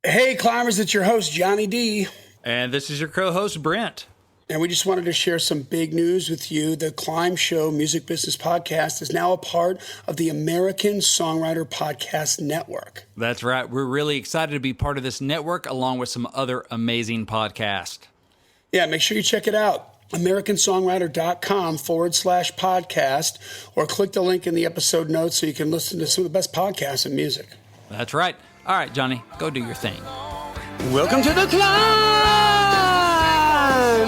Hey, climbers, it's your host, Johnny D. And this is your co-host, Brent. And we just wanted to share some big news with you. The C.L.I.M.B Show Music Business Podcast is now a part of the American Songwriter Podcast Network. That's right. We're really excited to be part of this network along with some other amazing podcasts. Yeah, make sure you check it out. AmericanSongwriter.com/podcast, or click the link in the episode notes so you can listen to some of the best podcasts and music. That's right. All right, Johnny, go do your thing. Welcome to the C.L.I.M.B!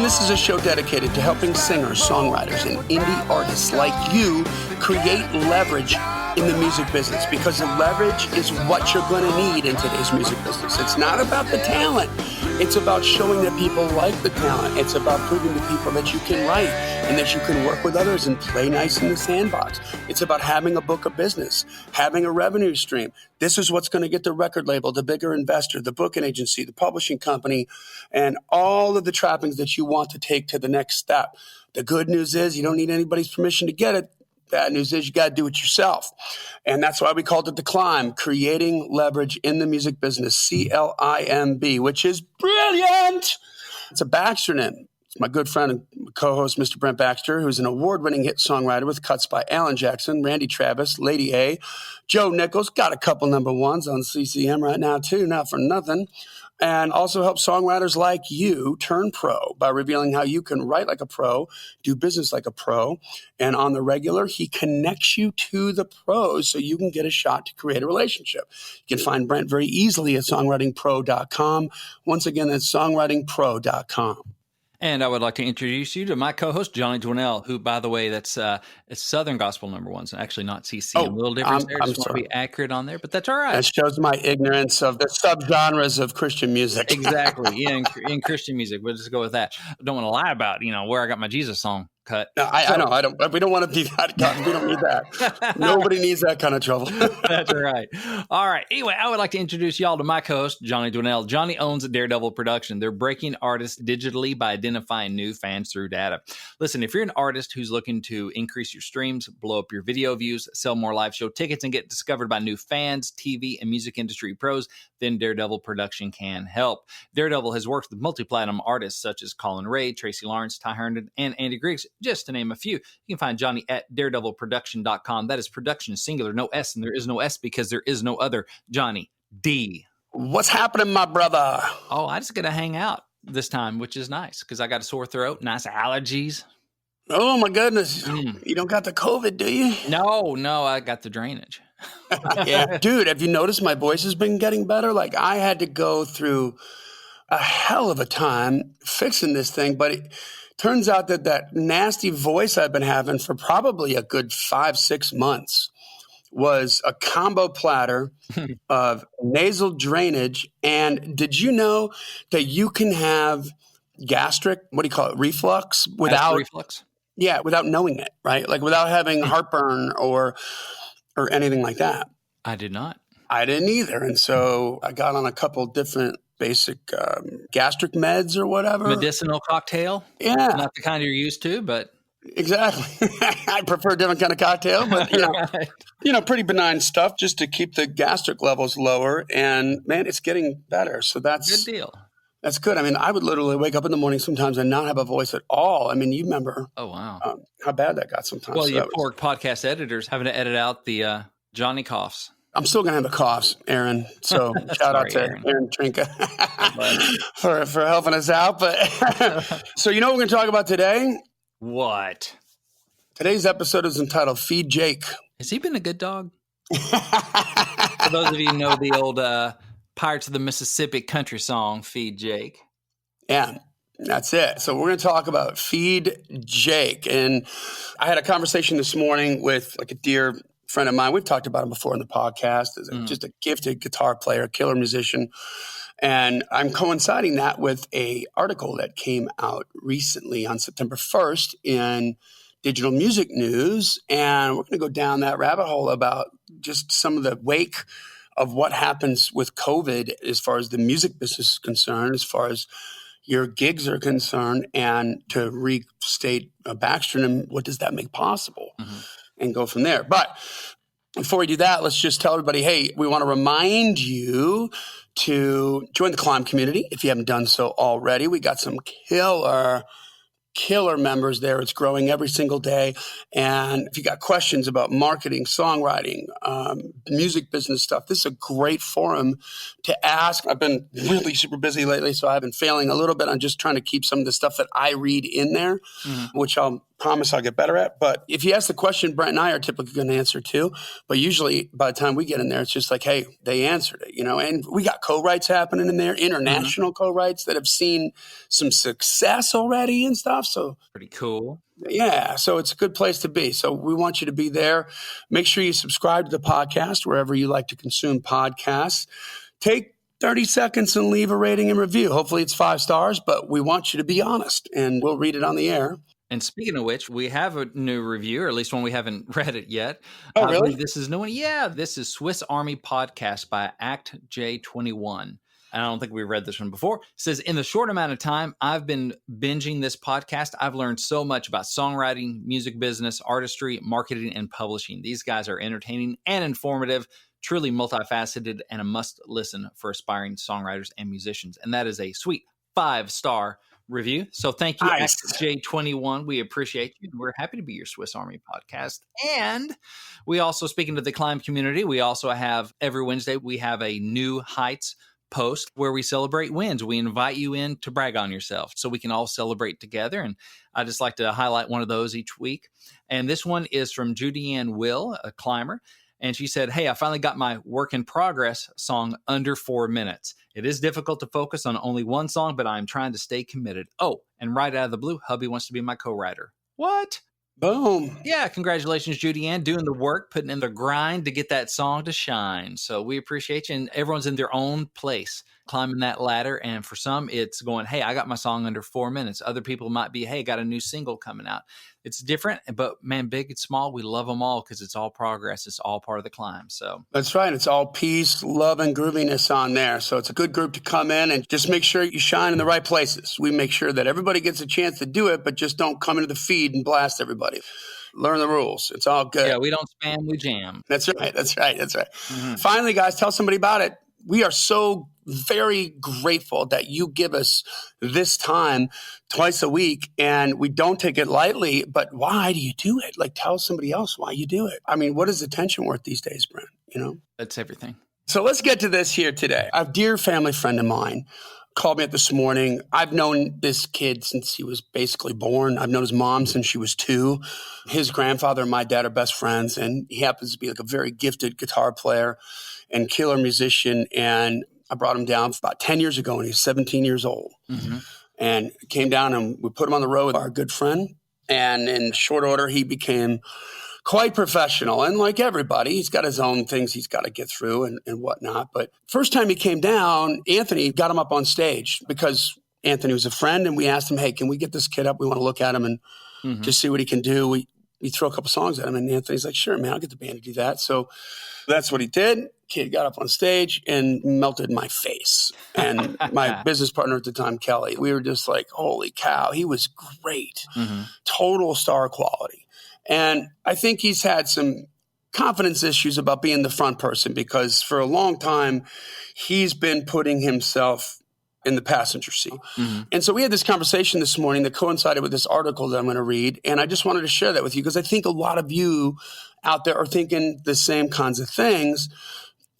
This is a show dedicated to helping singers, songwriters, and indie artists like you create leverage in the music business, because the leverage is what you're going to need in today's music business. It's not about the talent. It's about showing that people like the talent. It's about proving to people that you can write and that you can work with others and play nice in the sandbox. It's about having a book of business, having a revenue stream. This is what's going to get the record label, the bigger investor, the booking agency, the publishing company, and all of the trappings that you want to take to the next step. The good news is you don't need anybody's permission to get it. Bad news is you got to do it yourself. And that's why we called it the C.L.I.M.B, creating leverage in the music business, C.L.I.M.B, which is brilliant. It's a Baxternym. It's my good friend and co-host, Mr. Brent Baxter, who's an award-winning hit songwriter with cuts by Alan Jackson, Randy Travis, Lady A, Joe Nichols, got a couple number ones on CCM right now too, not for nothing. And also helps songwriters like you turn pro by revealing how you can write like a pro, do business like a pro, and on the regular, he connects you to the pros so you can get a shot to create a relationship. You can find Brent very easily at songwritingpro.com. Once again, that's songwritingpro.com. And I would like to introduce you to my co-host, Johnny Dwinell, who, by the way, that's it's Southern Gospel number one, so actually not CCM. A little difference there. Just want to be accurate on there, but that's all right. That shows my ignorance of the subgenres of Christian music. Exactly. Yeah, in Christian music. We'll just go with that. I don't want to lie about, where I got my Jesus song cut. No, I know. We don't want to be that. We don't need that. Nobody needs that kind of trouble. That's right. All right. Anyway, I would like to introduce y'all to my co-host, Johnny Dwinell. Johnny owns Daredevil Production. They're breaking artists digitally by identifying new fans through data. Listen, if you're an artist who's looking to increase your streams, blow up your video views, sell more live show tickets, and get discovered by new fans, TV, and music industry pros, then Daredevil Production can help. Daredevil has worked with multi-platinum artists such as Colin Ray, Tracy Lawrence, Ty Herndon, and Andy Griggs, just to name a few. You can find Johnny at daredevilproduction.com. That is production singular, no S, and there is no S because there is no other Johnny D. What's happening, my brother? Oh, I just got to hang out this time, which is nice because I got a sore throat, nice allergies. Oh, my goodness. You don't got the COVID, do you? No, I got the drainage. Yeah. Dude, have you noticed my voice has been getting better? Like, I had to go through a hell of a time fixing this thing, but it turns out that nasty voice I've been having for probably a good 5-6 months was a combo platter of nasal drainage. And did you know that you can have gastric, reflux without reflux? Yeah, without knowing it, right? Like without having heartburn or anything like that. I did not. I didn't either. And so I got on a couple different basic gastric meds or whatever. Medicinal cocktail? Yeah. Not the kind you're used to, but... Exactly. I prefer a different kind of cocktail, but right. Pretty benign stuff just to keep the gastric levels lower. And man, it's getting better. So that's good deal. That's good. I mean, I would literally wake up in the morning sometimes and not have a voice at all. I mean, you remember? Oh wow, how bad that got sometimes. Well, you poor podcast editors having to edit out the Johnny coughs. I'm still gonna have the coughs, Aaron. So shout out to Aaron Trinka for helping us out. But so you know what we're gonna talk about today? What? Today's episode is entitled "Feed Jake." Has he been a good dog? For those of you who know the old Pirates of the Mississippi country song, Feed Jake. Yeah, that's it. So we're going to talk about Feed Jake. And I had a conversation this morning with like a dear friend of mine. We've talked about him before in the podcast. Just a gifted guitar player, killer musician. And I'm coinciding that with a article that came out recently on September 1st in Digital Music News. And we're going to go down that rabbit hole about just some of the wake of what happens with COVID as far as the music business is concerned, as far as your gigs are concerned, and to restate Baxter, what does that make possible? And go from there. But Before we do that, let's just tell everybody, hey, we want to remind you to join the C.L.I.M.B community if you haven't done so already. We got some killer members there. It's growing every single day. And if you got questions about marketing, songwriting, music business stuff, this is a great forum to ask. I've been really super busy lately, so I've been failing a little bit on just trying to keep some of the stuff that I read in there, which I'll promise I'll get better at. But if you ask the question, Brent and I are typically going to answer too. But usually by the time we get in there, it's just like, hey, they answered it, and we got co-writes happening in there, international co-writes that have seen some success already and stuff. So pretty cool. Yeah, so it's a good place to be. So we want you to be there. Make sure you subscribe to the podcast wherever you like to consume podcasts. Take 30 seconds and leave a rating and review. Hopefully it's 5 stars, but we want you to be honest, and we'll read it on the air. And speaking of which, we have a new review, or at least one we haven't read it yet. Oh, I really? believe this is new one. Yeah, this is Swiss Army Podcast by Act J21. And I don't think we read this one before. It says, in the short amount of time I've been binging this podcast, I've learned so much about songwriting, music business, artistry, marketing, and publishing. These guys are entertaining and informative, truly multifaceted, and a must listen for aspiring songwriters and musicians. And that is a sweet 5-star review. So thank you, Nice. J21. We appreciate you. We're happy to be your Swiss Army podcast. And we also, speaking to the C.L.I.M.B community, we also have every Wednesday, we have a new Heights post where we celebrate wins. We invite you in to brag on yourself so we can all celebrate together. And I just like to highlight one of those each week. And this one is from Judy Ann Will, a climber. And she said, hey, I finally got my work in progress song under 4 minutes. It is difficult to focus on only one song, but I'm trying to stay committed. Oh, and right out of the blue, hubby wants to be my co-writer. What? Boom. Yeah, congratulations, Judy Ann, doing the work, putting in the grind to get that song to shine. So we appreciate you. And everyone's in their own place, climbing that ladder. And for some, it's going, hey, I got my song under 4 minutes. Other people might be, hey, got a new single coming out. It's different, but man, big and small, we love them all because it's all progress. It's all part of the climb. So that's right. It's all peace, love, and grooviness on there. So it's a good group to come in and just make sure you shine in the right places. We make sure that everybody gets a chance to do it, but just don't come into the feed and blast everybody. Learn the rules. It's all good. Yeah, we don't spam, we jam. That's right. That's right. That's right. Finally, guys, tell somebody about it. We are so very grateful that you give us this time twice a week, and we don't take it lightly. But why do you do it? Like, tell somebody else why you do it. I mean, what is attention worth these days, Brent? That's everything. So let's get to this here today. A dear family friend of mine called me up this morning. I've known this kid since he was basically born. I've known his mom since she was 2. His grandfather and my dad are best friends, and he happens to be like a very gifted guitar player and killer musician. And I brought him down about 10 years ago when he was 17 years old. And came down and we put him on the road with our good friend. And in short order, he became quite professional. And like everybody, he's got his own things he's got to get through and whatnot. But first time he came down, Anthony got him up on stage because Anthony was a friend. And we asked him, hey, can we get this kid up? We want to look at him and just see what he can do. We throw a couple songs at him. And Anthony's like, sure, man, I'll get the band to do that. So that's what he did. Kid got up on stage and melted my face. And my business partner at the time, Kelly, we were just like, holy cow, he was great. Total star quality. And I think he's had some confidence issues about being the front person because for a long time, he's been putting himself in the passenger seat. And so we had this conversation this morning that coincided with this article that I'm going to read. And I just wanted to share that with you because I think a lot of you out there are thinking the same kinds of things.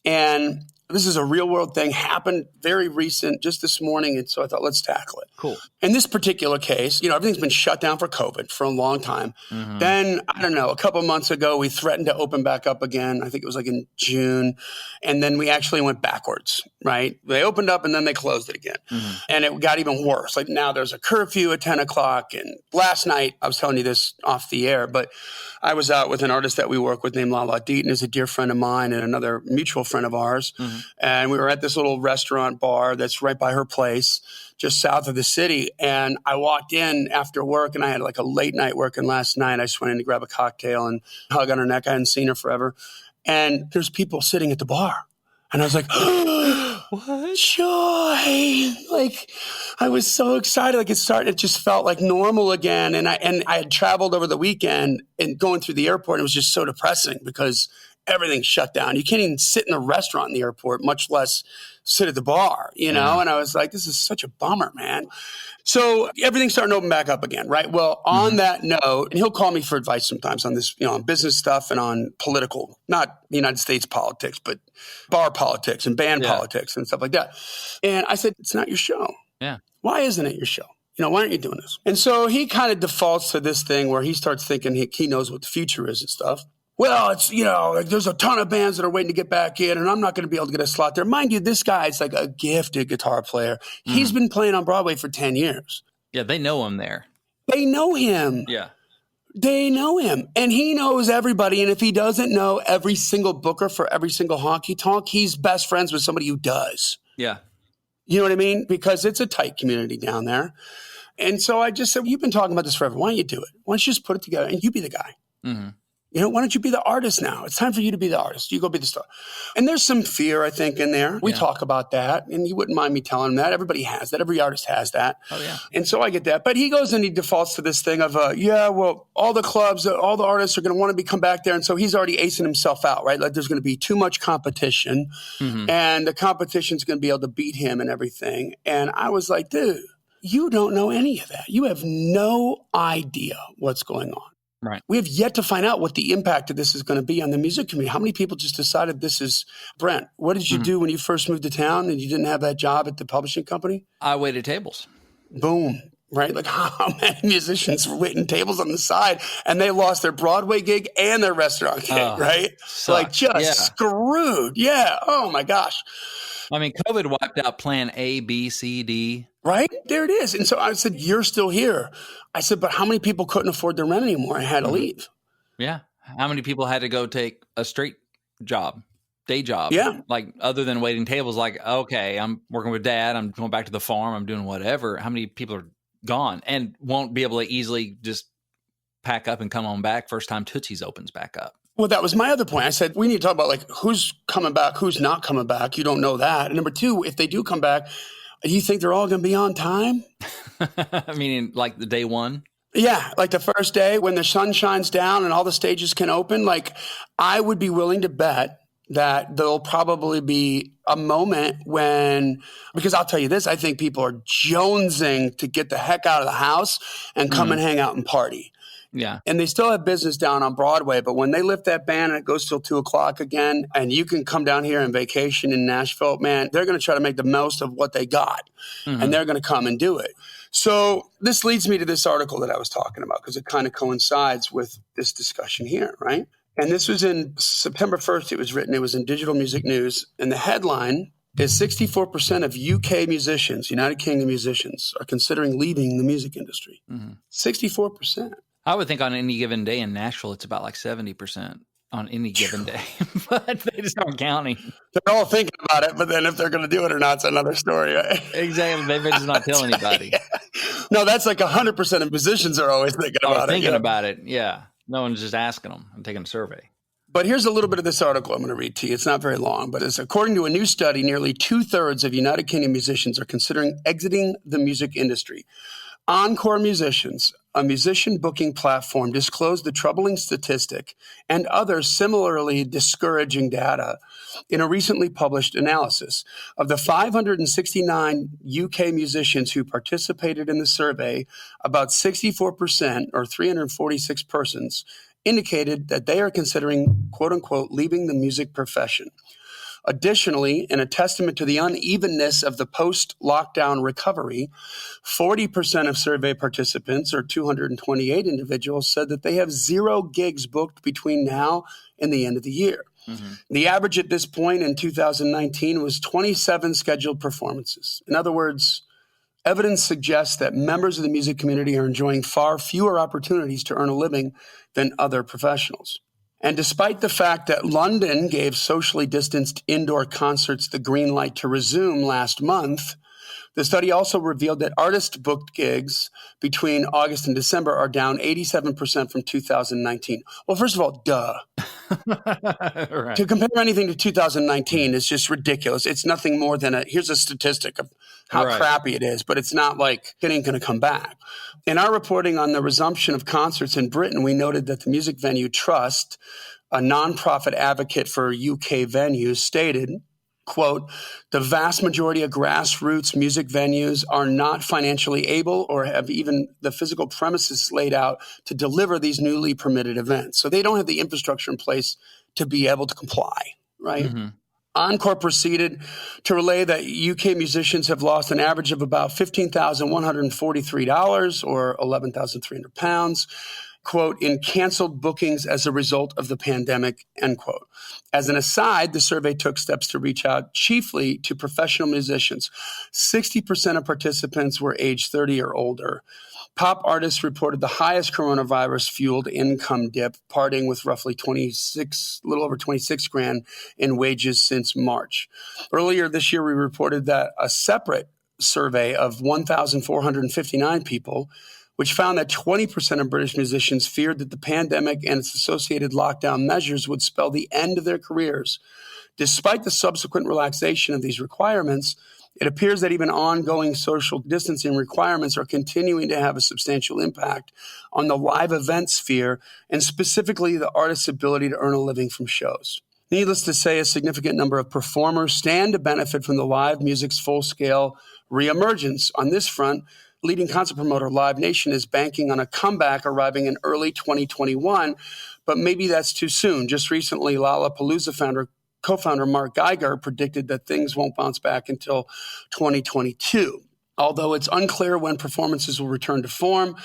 And this is a real world thing, happened very recent, just this morning. And so I thought, let's tackle it. Cool. In this particular case, everything's been shut down for COVID for a long time. Then, I don't know, a couple months ago, we threatened to open back up again. I think it was like in June. And then we actually went backwards, right? They opened up and then they closed it again. And it got even worse. Like now there's a curfew at 10 o'clock. And last night, I was telling you this off the air, but I was out with an artist that we work with named Lala Deaton, who's a dear friend of mine and another mutual friend of ours. And we were at this little restaurant bar that's right by her place, just south of the city. And I walked in after work and I had like a late night working last night. I just went in to grab a cocktail and hug on her neck. I hadn't seen her forever. And there's people sitting at the bar. And I was like, what? Joy. Like, I was so excited. Like it just felt like normal again. And I had traveled over the weekend and going through the airport, it was just so depressing because everything's shut down. You can't even sit in a restaurant in the airport, much less sit at the bar, you know? And I was like, this is such a bummer, man. So everything's starting to open back up again, right? Well, on that note, and he'll call me for advice sometimes on this, on business stuff and on political, not United States politics, but bar politics and band politics and stuff like that. And I said, it's not your show. Yeah. Why isn't it your show? Why aren't you doing this? And so he kind of defaults to this thing where he starts thinking he knows what the future is and stuff. Well, it's, like there's a ton of bands that are waiting to get back in, and I'm not going to be able to get a slot there. Mind you, this guy's like a gifted guitar player. He's been playing on Broadway for 10 years. Yeah, they know him there. They know him. Yeah. They know him. And he knows everybody. And if he doesn't know every single booker for every single honky tonk, he's best friends with somebody who does. Yeah. You know what I mean? Because it's a tight community down there. And so I just said, you've been talking about this forever. Why don't you do it? Why don't you just put it together and you be the guy? Mm-hmm. Why don't you be the artist now? It's time for you to be the artist. You go be the star. And there's some fear, I think, in there. We talk about that, and you wouldn't mind me telling him that. Everybody has that. Every artist has that. Oh, yeah. And so I get that. But he goes and he defaults to this thing of, all the clubs, all the artists are going to want to come back there. And so he's already acing himself out, right? Like there's going to be too much competition, and the competition's going to be able to beat him and everything. And I was like, dude, you don't know any of that. You have no idea what's going on. Right. We have yet to find out what the impact of this is going to be on the music community. How many people just decided this is Brent? What did you do when you first moved to town and you didn't have that job at the publishing company? I waited tables. Boom. Right? Like how many musicians were waiting tables on the side and they lost their Broadway gig and their restaurant gig, right? Sucks. Like just screwed. Yeah. Oh my gosh. I mean, COVID wiped out plan A, B, C, D. Right? There it is. And so I said, you're still here. I said, but how many people couldn't afford their rent anymore and had to leave? Yeah. How many people had to go take a straight job, day job? Yeah. Like other than waiting tables, like, okay, I'm working with dad. I'm going back to the farm. I'm doing whatever. How many people are gone and won't be able to easily just pack up and come on back first time Tootsie's opens back up? Well, that was my other point. I said, we need to talk about like who's coming back, who's not coming back. You don't know that. And number two, if they do come back, do you think they're all going to be on time? Meaning like the day one? Yeah, like the first day when the sun shines down and all the stages can open. Like I would be willing to bet that there'll probably be a moment when, because I'll tell you this, I think people are jonesing to get the heck out of the house and come and hang out and party. Yeah. And they still have business down on Broadway, but when they lift that ban and it goes till 2:00 again, and you can come down here and vacation in Nashville, man, they're going to try to make the most of what they got, and they're going to come and do it. So this leads me to this article that I was talking about, because it kind of coincides with this discussion here, right? And this was in September 1st, it was written. It was in Digital Music News. And the headline is 64% of UK musicians, United Kingdom musicians, are considering leaving the music industry. 64%. I would think on any given day in Nashville, it's about like 70% on any given day, but they just aren't counting. They're all thinking about it, but then if they're going to do it or not, it's another story. Right? Exactly. They just not tell anybody. No, that's like 100% of musicians are always thinking about it. Thinking about it. Yeah. No one's just asking them. I'm taking a survey. But here's a little bit of this article I'm going to read to you. It's not very long, but it's according to a new study, nearly 2/3 of United Kingdom musicians are considering exiting the music industry. Encore Musicians, a musician booking platform, disclosed the troubling statistic and other similarly discouraging data in a recently published analysis. Of the 569 UK musicians who participated in the survey, about 64%, or 346 persons, indicated that they are considering, quote unquote, leaving the music profession. Additionally, in a testament to the unevenness of the post-lockdown recovery, 40% of survey participants, or 228 individuals, said that they have 0 gigs booked between now and the end of the year. The average at this point in 2019 was 27 scheduled performances. In other words, evidence suggests that members of the music community are enjoying far fewer opportunities to earn a living than other professionals. And despite the fact that London gave socially distanced indoor concerts the green light to resume last month, the study also revealed that artist-booked gigs between August and December are down 87% from 2019. Well, first of all, duh. Right. To compare anything to 2019 is just ridiculous. It's nothing more than here's a statistic of how crappy it is, but it's not like it ain't going to come back. In our reporting on the resumption of concerts in Britain, we noted that the music venue Trust, a nonprofit advocate for UK venues, stated, quote, "The vast majority of grassroots music venues are not financially able or have even the physical premises laid out to deliver these newly permitted events. So they don't have the infrastructure in place to be able to comply," right? Mm-hmm. Encore proceeded to relay that UK musicians have lost an average of about $15,143 or 11,300 pounds, quote, "in canceled bookings as a result of the pandemic," end quote. As an aside, the survey took steps to reach out chiefly to professional musicians. 60% of participants were age 30 or older. Pop artists reported the highest coronavirus-fueled income dip, parting with roughly a little over 26 grand in wages since March. Earlier this year, we reported that a separate survey of 1,459 people, which found that 20% of British musicians feared that the pandemic and its associated lockdown measures would spell the end of their careers. Despite the subsequent relaxation of these requirements, it appears that even ongoing social distancing requirements are continuing to have a substantial impact on the live event sphere and specifically the artist's ability to earn a living from shows. Needless to say, a significant number of performers stand to benefit from the live music's full-scale reemergence. On this front, leading concert promoter Live Nation is banking on a comeback arriving in early 2021, but maybe that's too soon. Just recently, Lollapalooza co-founder Mark Geiger predicted that things won't bounce back until 2022. Although it's unclear when performances will return to form,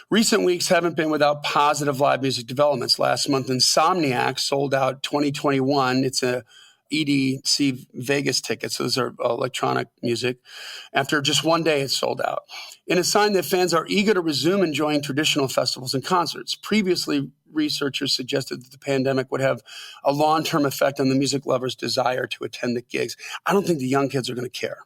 recent weeks haven't been without positive live music developments. Last month, Insomniac sold out 2021. It's a EDC Vegas tickets. Those are electronic music. After just one day, it's sold out. In a sign that fans are eager to resume enjoying traditional festivals and concerts. Previously, researchers suggested that the pandemic would have a long-term effect on the music lovers' desire to attend the gigs. I don't think the young kids are going to care,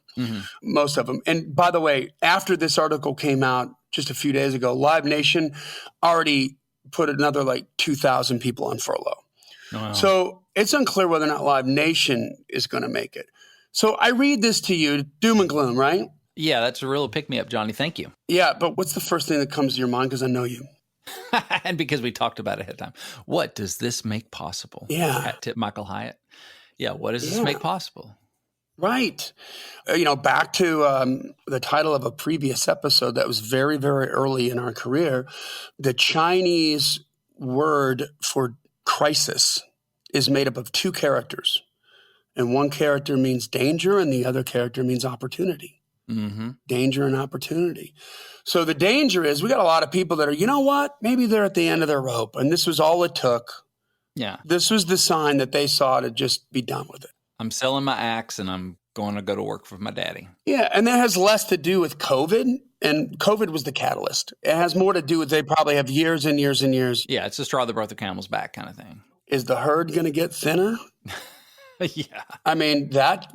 most of them. And by the way, after this article came out just a few days ago, Live Nation already put another like 2,000 people on furlough. Wow. So it's unclear whether or not Live Nation is going to make it. So I read this to you, doom and gloom, right? Yeah, that's a real pick-me-up, Johnny. Thank you. Yeah, but what's the first thing that comes to your mind? Because I know you. And because we talked about it ahead of time. What does this make possible? Yeah. At Tip Michael Hyatt. Yeah, what does this make possible? Right. Back to the title of a previous episode that was very, very early in our career, the Chinese word for crisis is made up of two characters. And one character means danger and the other character means opportunity. Mm-hmm. Danger and opportunity. So the danger is we got a lot of people that are, you know what? Maybe they're at the end of their rope and this was all it took. Yeah. This was the sign that they saw to just be done with it. I'm selling my axe and I'm going to go to work for my daddy. Yeah. And that has less to do with COVID. And COVID was the catalyst. It has more to do with they probably have years and years and years. Yeah. It's the straw that brought the camel's back kind of thing. Is the herd going to get thinner? Yeah. I mean, that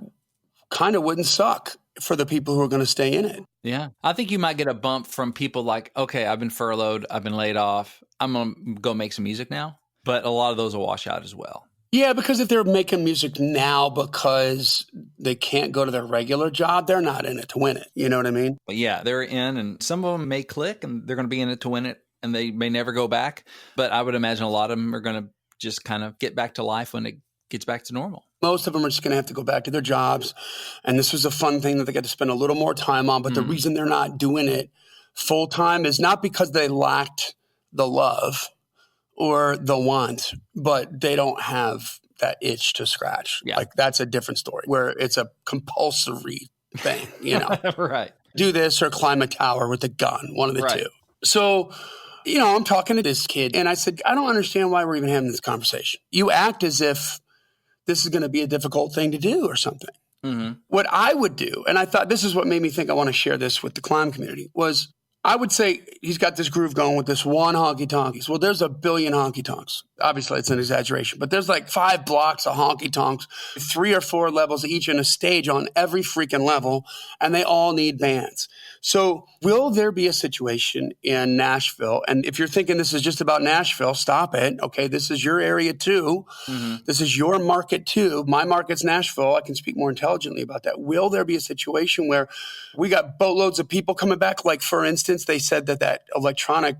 kind of wouldn't suck for the people who are going to stay in it. Yeah. I think you might get a bump from people like, okay, I've been furloughed. I've been laid off. I'm going to go make some music now. But a lot of those will wash out as well. Yeah, because if they're making music now because they can't go to their regular job, they're not in it to win it. You know what I mean? But yeah, they're in and some of them may click and they're going to be in it to win it and they may never go back. But I would imagine a lot of them are going to just kind of get back to life when it gets back to normal. Most of them are just going to have to go back to their jobs. And this was a fun thing that they got to spend a little more time on. But the reason they're not doing it full time is not because they lacked the love or the want, but they don't have that itch to scratch. Yeah. Like that's a different story where it's a compulsory thing, Right. Do this or climb a tower with a gun, one of the two. So, I'm talking to this kid and I said, I don't understand why we're even having this conversation. You act as if this is going to be a difficult thing to do or something. Mm-hmm. What I would do, and I thought this is what made me think I want to share this with the C.L.I.M.B community, was I would say he's got this groove going with this one honky-tonks. Well, there's a billion honky-tonks. Obviously, it's an exaggeration, but there's like 5 blocks of honky-tonks, 3 or 4 levels each in a stage on every freaking level, and they all need bands. So will there be a situation in Nashville? And if you're thinking this is just about Nashville, stop it. Okay, this is your area too. Mm-hmm. This is your market too. My market's Nashville. I can speak more intelligently about that. Will there be a situation where we got boatloads of people coming back? Like, for instance, they said that electronic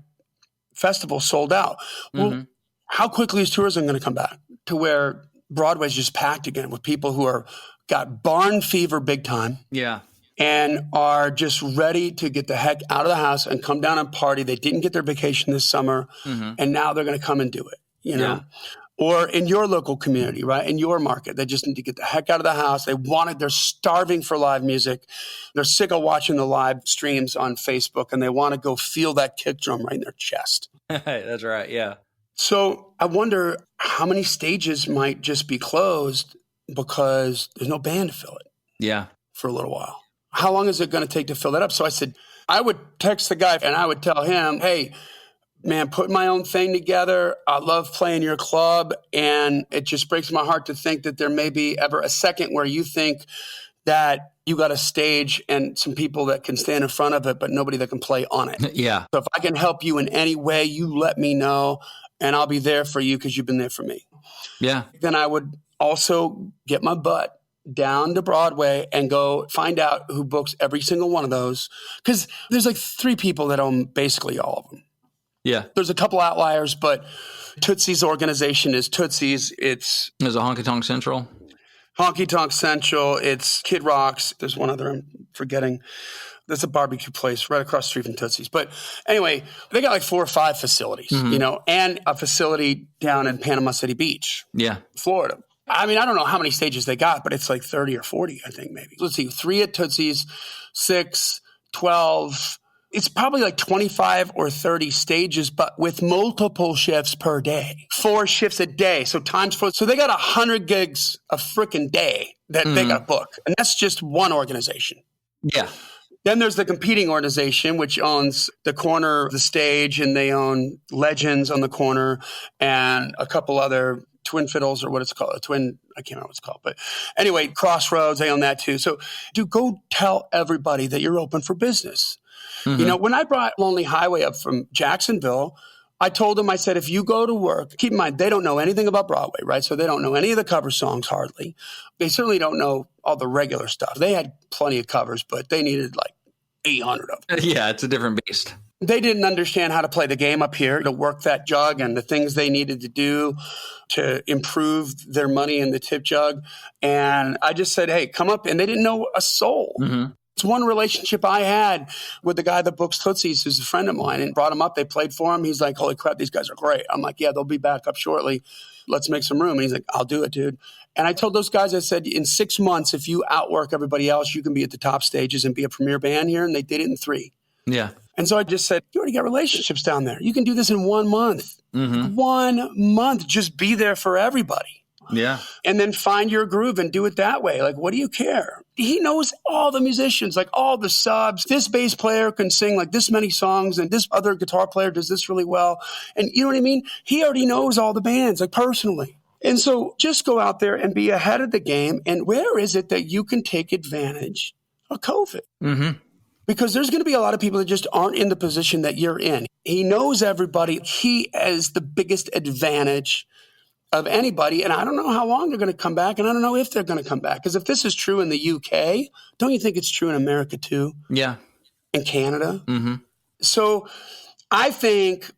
festival sold out. Well, how quickly is tourism going to come back to where Broadway's just packed again with people who are got barn fever big time. Yeah. And are just ready to get the heck out of the house and come down and party. They didn't get their vacation this summer, and now they're going to come and do it, you know? Yeah. Or in your local community, right? In your market, they just need to get the heck out of the house. They're starving for live music. They're sick of watching the live streams on Facebook, and they want to go feel that kick drum right in their chest. That's right, yeah. So I wonder how many stages might just be closed because there's no band to fill it. Yeah. For a little while. How long is it going to take to fill that up? So I said, I would text the guy and I would tell him, hey, man, put my own thing together. I love playing your club. And it just breaks my heart to think that there may be ever a second where you think that you got a stage and some people that can stand in front of it, but nobody that can play on it. Yeah. So if I can help you in any way, you let me know and I'll be there for you because you've been there for me. Yeah. Then I would also get my butt down to Broadway and go find out who books every single one of those. Because there's like 3 people that own basically all of them. Yeah. There's a couple outliers, but Tootsie's organization is Tootsie's. It's There's a Honky Tonk Central. Honky Tonk Central. It's Kid Rock's. There's one other I'm forgetting. There's a barbecue place right across the street from Tootsie's. But anyway, they got like 4 or 5 facilities, you know, and a facility down in Panama City Beach, Florida. I mean, I don't know how many stages they got, but it's like 30 or 40, I think, maybe. Let's see, 3 at Tootsie's, 6, 12. It's probably like 25 or 30 stages, but with multiple shifts per day. 4 shifts a day, so times 4. So they got 100 gigs a freaking day that they got to book. And that's just one organization. Yeah. Then there's the competing organization, which owns the corner of the stage, and they own Legends on the corner and a couple other Twin Fiddles or what it's called. I can't remember what it's called. But anyway, Crossroads, they own that too. So go tell everybody that you're open for business. You know, when I brought Lonely Highway up from Jacksonville, I told them, I said, if you go to work, keep in mind, they don't know anything about Broadway, right? So they don't know any of the cover songs hardly. They certainly don't know all the regular stuff. They had plenty of covers, but they needed like 800 of them. Yeah, it's a different beast. They didn't understand how to play the game up here, to work that jug and the things they needed to do to improve their money in the tip jug. And I just said, hey, come up. And they didn't know a soul. It's one relationship I had with the guy that books Tootsie's, who's a friend of mine, and brought him up. They played for him. He's like, holy crap, these guys are great. I'm like, yeah, they'll be back up shortly. Let's make some room. And he's like, I'll do it, dude. And I told those guys, I said, in 6 months, if you outwork everybody else, you can be at the top stages and be a premier band here. And they did it in 3. Yeah. And so I just said, you already got relationships down there. You can do this in 1 month. 1 month. Just be there for everybody. Yeah. And then find your groove and do it that way. Like, what do you care? He knows all the musicians, like all the subs. This bass player can sing like this many songs, and this other guitar player does this really well. And you know what I mean? He already knows all the bands, like personally. And so just go out there and be ahead of the game. And where is it that you can take advantage of COVID? Because there's going to be a lot of people that just aren't in the position that you're in. He knows everybody. He has the biggest advantage of anybody. And I don't know how long they're going to come back. And I don't know if they're going to come back. Because if this is true in the UK, don't you think it's true in America too? Yeah. And Canada? So I think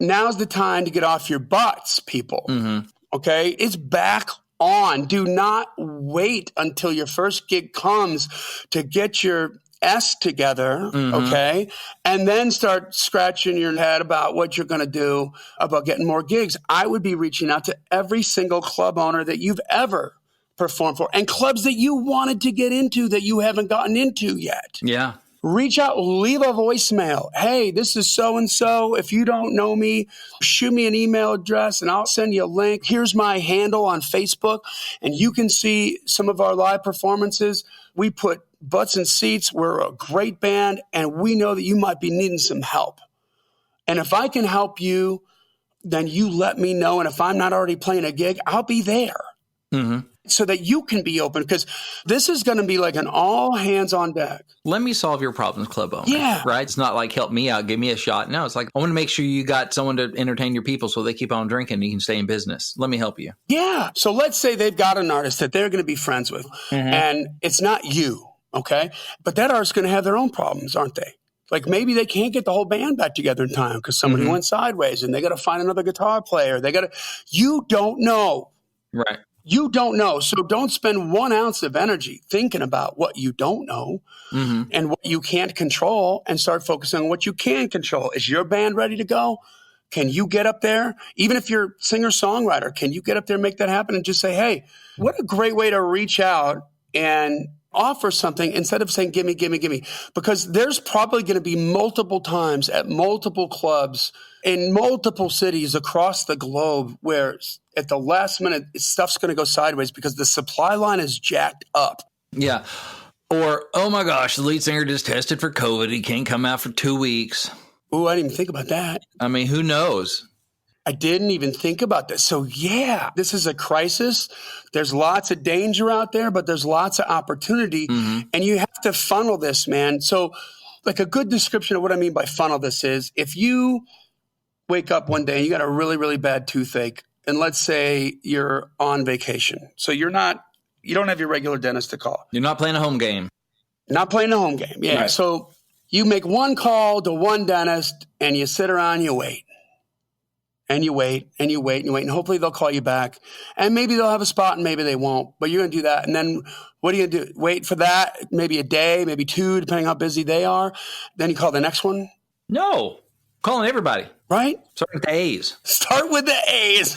now's the time to get off your butts, people. Okay? It's back on. Do not wait until your first gig comes to get your S together, okay? And then start scratching your head about what you're going to do about getting more gigs. I would be reaching out to every single club owner that you've ever performed for and clubs that you wanted to get into that you haven't gotten into yet. Yeah. Reach out, leave a voicemail. Hey, this is so-and-so. If you don't know me, shoot me an email address and I'll send you a link. Here's my handle on Facebook, and you can see some of our live performances. We put butts in seats. We're a great band, and we know that you might be needing some help. And if I can help you, then you let me know. And if I'm not already playing a gig, I'll be there. So that you can be open, because this is going to be like an all hands on deck. Let me solve your problems, club owner. Yeah. Right? It's not like help me out, give me a shot. No, it's like I want to make sure you got someone to entertain your people so they keep on drinking and you can stay in business. Let me help you. Yeah. So let's say they've got an artist that they're going to be friends with and it's not you. Okay. But that artist's going to have their own problems, aren't they? Like maybe they can't get the whole band back together in time because somebody went sideways and they got to find another guitar player. You don't know. Right. You don't know. So don't spend 1 ounce of energy thinking about what you don't know and what you can't control, and start focusing on what you can control. Is your band ready to go? Can you get up there? Even if you're singer-songwriter, can you get up there and make that happen and just say, hey, what a great way to reach out and offer something instead of saying, gimme, gimme, gimme. Because there's probably going to be multiple times at multiple clubs in multiple cities across the globe where at the last minute, stuff's going to go sideways because the supply line is jacked up. Yeah. Or, oh my gosh, the lead singer just tested for COVID. He can't come out for 2 weeks. Ooh, I didn't even think about that. I mean, who knows? I didn't even think about this. So yeah, this is a crisis. There's lots of danger out there, but there's lots of opportunity. And you have to funnel this, man. So like a good description of what I mean by funnel this is if you wake up one day and you got a really, really bad toothache, and let's say you're on vacation. So you don't have your regular dentist to call. You're not playing a home game. Not playing a home game. Yeah. Right. So you make one call to one dentist and you sit around and you wait. And you wait and you wait and you wait. And hopefully they'll call you back. And maybe they'll have a spot and maybe they won't. But you're going to do that. And then what are you going to do? Wait for that, maybe a day, maybe 2, depending how busy they are. Then you call the next one. No. Calling everybody. Right? Starting with the A's. Start with the A's.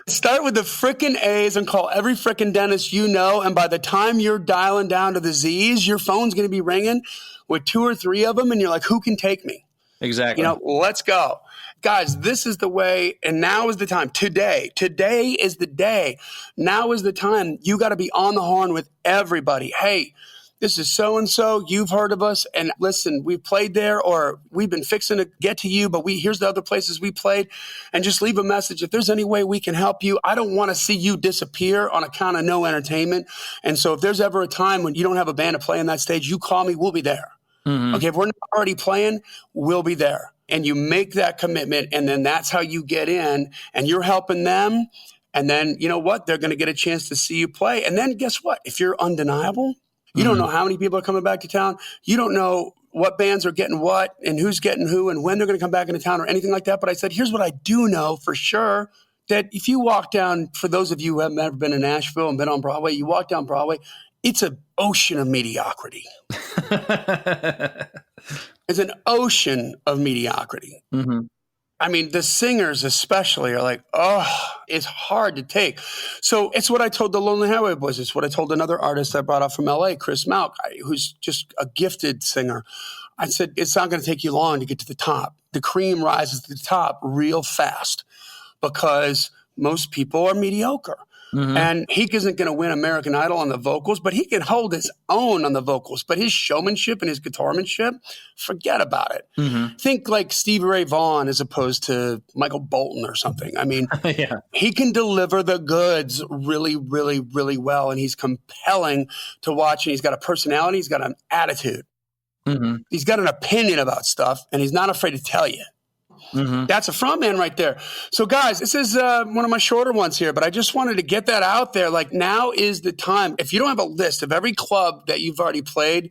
Start with the frickin' A's and call every frickin' dentist you know. And by the time you're dialing down to the Z's, your phone's going to be ringing with 2 or 3 of them. And you're like, who can take me? Exactly. Let's go. Guys, this is the way, and now is the time. Today is the day. Now is the time. You got to be on the horn with everybody. Hey, this is so-and-so. You've heard of us. And listen, we played there, or we've been fixing to get to you, but here's the other places we played. And just leave a message. If there's any way we can help you, I don't want to see you disappear on account of no entertainment. And so if there's ever a time when you don't have a band to play on that stage, you call me, we'll be there. Okay, if we're not already playing, we'll be there. And you make that commitment, and then that's how you get in, and you're helping them. And then, you know what? They're going to get a chance to see you play. And then guess what? If you're undeniable, you don't know how many people are coming back to town. You don't know what bands are getting what and who's getting who and when they're going to come back into town or anything like that. But I said, here's what I do know for sure, that if you walk down, for those of you who haven't ever been to Nashville and been on Broadway, you walk down Broadway, it's an ocean of mediocrity. It's an ocean of mediocrity. I mean, the singers especially are like, oh, it's hard to take. So it's what I told the Lonely Highway Boys. It's what I told another artist I brought up from L.A., Chris Malk, who's just a gifted singer. I said, it's not going to take you long to get to the top. The cream rises to the top real fast because most people are mediocre. And he isn't going to win American Idol on the vocals, but he can hold his own on the vocals. But his showmanship and his guitarmanship, forget about it. Think like Stevie Ray Vaughan as opposed to Michael Bolton or something. I mean, he can deliver the goods really, really, really well. And he's compelling to watch. And he's got a personality. He's got an attitude. He's got an opinion about stuff, and he's not afraid to tell you. That's a frontman right there. So guys, this is one of my shorter ones here, but I just wanted to get that out there. Like, now is the time. If you don't have a list of every club that you've already played,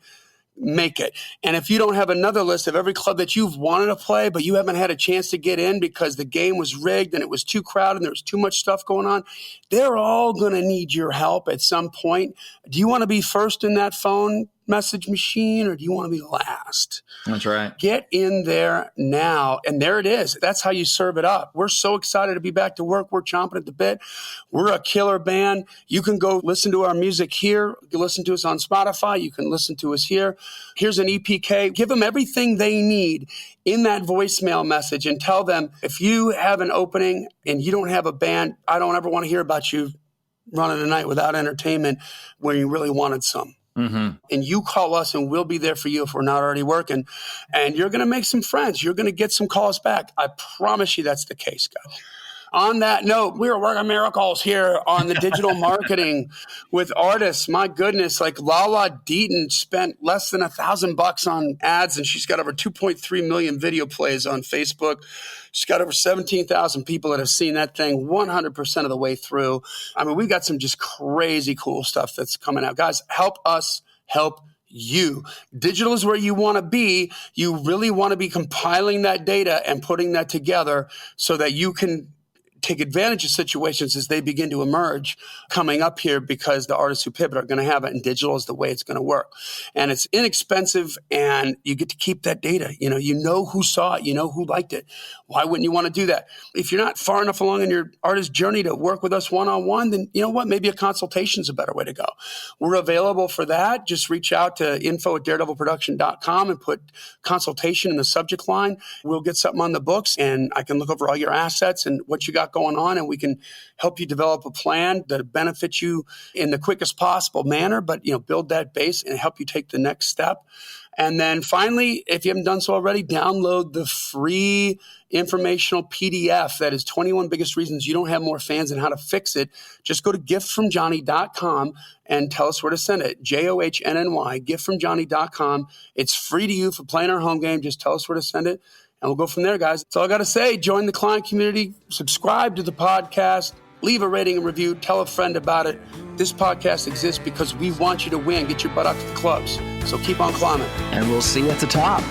make it. And if you don't have another list of every club that you've wanted to play, but you haven't had a chance to get in because the game was rigged and it was too crowded and there was too much stuff going on, they're all going to need your help at some point. Do you want to be first in that phone message machine, or do you want to be last? That's right. Get in there now. And there it is. That's how you serve it up. We're so excited to be back to work. We're chomping at the bit. We're a killer band. You can go listen to our music here. You can listen to us on Spotify. You can listen to us here. Here's an EPK. Give them everything they need in that voicemail message and tell them, if you have an opening and you don't have a band, I don't ever want to hear about you running a night without entertainment when you really wanted some. And you call us and we'll be there for you if we're not already working. And you're going to make some friends. You're going to get some calls back. I promise you that's the case, guys. On that note, we are working miracles here on the digital marketing with artists. My goodness, like Lala Deaton spent less than $1,000 on ads, and she's got over 2.3 million video plays on Facebook. She's got over 17,000 people that have seen that thing 100% of the way through. I mean, we've got some just crazy cool stuff that's coming out. Guys, help us help you. Digital is where you want to be. You really want to be compiling that data and putting that together so that you can take advantage of situations as they begin to emerge coming up here, because the artists who pivot are going to have it, and digital is the way it's going to work. And it's inexpensive, and you get to keep that data. You know who saw it, you know who liked it. Why wouldn't you want to do that? If you're not far enough along in your artist journey to work with us one-on-one, then you know what? Maybe a consultation is a better way to go. We're available for that. Just reach out to info@daredevilproduction.com and put consultation in the subject line. We'll get something on the books, and I can look over all your assets and what you got going on, and we can help you develop a plan that benefits you in the quickest possible manner, but build that base and help you take the next step. And then finally, if you haven't done so already, download the free informational PDF that is 21 biggest reasons you don't have more fans and how to fix it. Just go to giftfromjohnny.com and tell us where to send it. JOHNNY, giftfromjohnny.com. It's free to you for playing our home game. Just tell us where to send it, and we'll go from there, guys. That's all I got to say. Join the client community, subscribe to the podcast, leave a rating and review, tell a friend about it. This podcast exists because we want you to win. Get your butt out to the clubs. So keep on climbing. And we'll see you at the top.